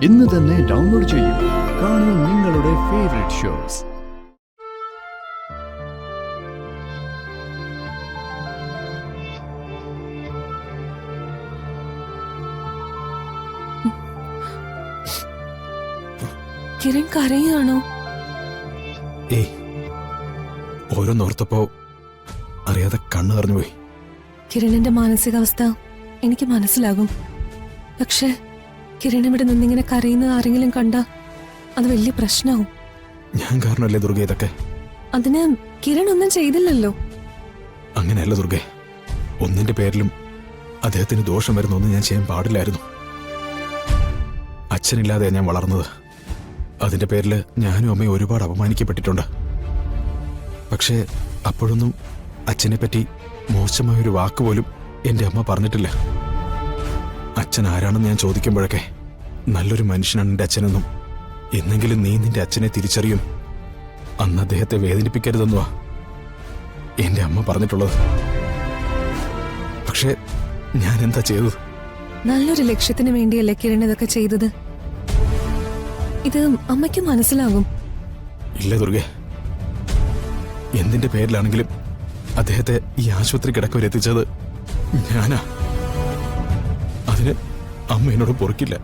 ഇന്ന് തന്നെ ഡൗൺലോഡ് ചെയ്യൂ. കാണൂ നിങ്ങളുടെ ഫേവറേറ്റ് ഷോസ്. കിരൺ കരയാണോ? ഏയ്, ഓരോന്നോർത്തപ്പോ അറിയാതെ കണ്ണു നിറഞ്ഞുപോയി. കിരണിന്റെ മാനസികാവസ്ഥ എനിക്ക് മനസ്സിലാകും. പക്ഷെ കിരൺ ഇവിടെ നിന്നിങ്ങനെ കരയുന്നത് ആരെങ്കിലും കണ്ടാ അത് വലിയ പ്രശ്നമാവും. ഞാൻ കാരണമല്ലേ ദുർഗ ഇതൊക്കെ? അതിന് കിരൺ ഒന്നും ചെയ്തില്ലല്ലോ. അങ്ങനെയല്ല ദുർഗെ, ഒന്നിന്റെ പേരിലും അദ്ദേഹത്തിന് ദോഷം വരുന്ന ഒന്നും ഞാൻ ചെയ്യാൻ പാടില്ലായിരുന്നു. അച്ഛനില്ലാതെ ഞാൻ വളർന്നത്. അതിന്റെ പേരിൽ ഞാനും അമ്മയും ഒരുപാട് അപമാനിക്കപ്പെട്ടിട്ടുണ്ട്. പക്ഷേ അപ്പോഴൊന്നും അച്ഛനെ പറ്റി മോശമായൊരു വാക്ക് പോലും എന്റെ അമ്മ പറഞ്ഞിട്ടില്ല. അച്ഛൻ ആരാണെന്ന് ഞാൻ ചോദിക്കുമ്പോഴൊക്കെ നല്ലൊരു മനുഷ്യനാണ് എന്റെ അച്ഛനെന്നും എന്നെങ്കിലും നീ നിന്റെ അച്ഛനെ തിരിച്ചറിയും, അന്ന് അദ്ദേഹത്തെ വേദനിപ്പിക്കരുതെന്നുവാ എന്റെ അമ്മ പറഞ്ഞിട്ടുള്ളത്. പക്ഷേ ഞാൻ എന്താ ചെയ്തത്? നല്ലൊരു ലക്ഷ്യത്തിന് വേണ്ടിയല്ലേ കിരൺ ഇതൊക്കെ ചെയ്തത്. ഇത് അമ്മയ്ക്ക് മനസ്സിലാകും. ഇല്ല ദുർഗെ, എന്തിന്റെ പേരിലാണെങ്കിലും അദ്ദേഹത്തെ ഈ ആശുപത്രി കിടക്കവരെ എത്തിച്ചത് ഞാനാ. അതിന് അമ്മ എന്നോട് പൊറുക്കില്ല.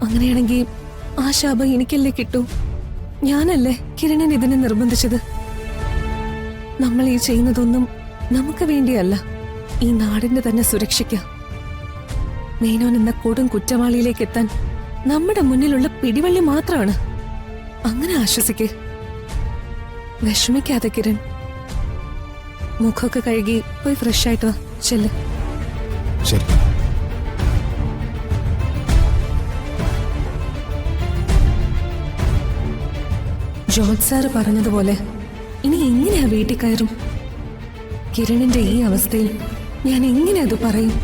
അങ്ങനെയാണെങ്കിൽ ആ ശാപം എനിക്കല്ലേ കിട്ടൂ? ഞാനല്ലേ കിരണൻ ഇതിനെ നിർബന്ധിച്ചത്. നമ്മൾ ഈ ചെയ്യുന്നതൊന്നും നമുക്ക് വേണ്ടിയല്ല, ഈ നാടിന്റെ തന്നെ സുരക്ഷയ്ക്ക്. മേനോൻ എന്ന കൊടും കുറ്റവാളിയിലേക്ക് എത്താൻ നമ്മുടെ മുന്നിലുള്ള പിടിവള്ളി മാത്രമാണ്. അങ്ങനെ ആശ്വസിക്ക്, വിഷമിക്കാതെ കിരൺ. മുഖമൊക്കെ കഴുകി പോയി ഫ്രഷ് ആയിട്ട് വാ. ചെല്ല്. ശരി. ജോർജ് സാറ് പറഞ്ഞതുപോലെ ഇനി എങ്ങനെയാ വീട്ടിൽ കയറും? കിരണിന്റെ ഈ അവസ്ഥയിൽ ഞാൻ എങ്ങനെ അത് പറയും?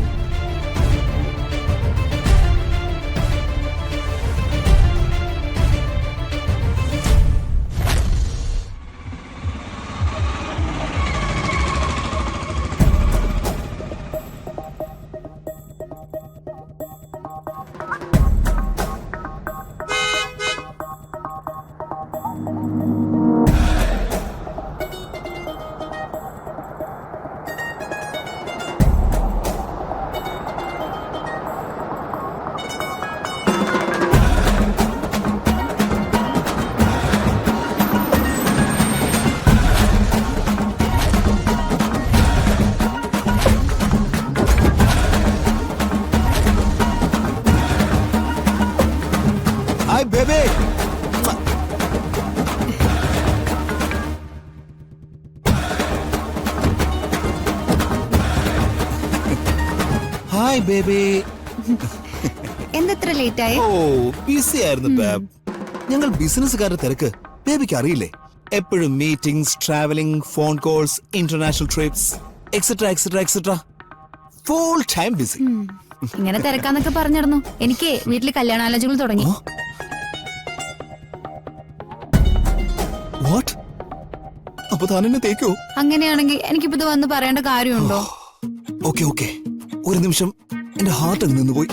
Hi, baby. Hi, baby. എന്തത്ര ലേറ്റ് ആയി? ഓ, ബിസി ആയിരുന്നു ബാബ്. ഞങ്ങൾ ബിസിനസ്സുകാരുടെ തിരക്ക് ബേബിക്ക് അറിയില്ലേ? എപ്പോഴും meetings, travelling, phone calls, international TRIPS, et cetera et cetera et cetera. Full time busy. ഇങ്ങനെ തിരക്കാന്നൊക്കെ പറഞ്ഞിരുന്നു. എനിക്ക് വീട്ടിൽ കല്യാണാലോചനകൾ തുടങ്ങി. വാട്ട്? അപ്പൊ താൻ എന്നെ തേക്കോ? അങ്ങനെയാണെങ്കിൽ എനിക്കിപ്പോ ഇത് വന്ന് പറയേണ്ട കാര്യമുണ്ടോ? ഓക്കെ ഓക്കെ, ഒരു നിമിഷം എന്റെ ഹാർട്ട് അങ്ങ് നിന്നുപോയി.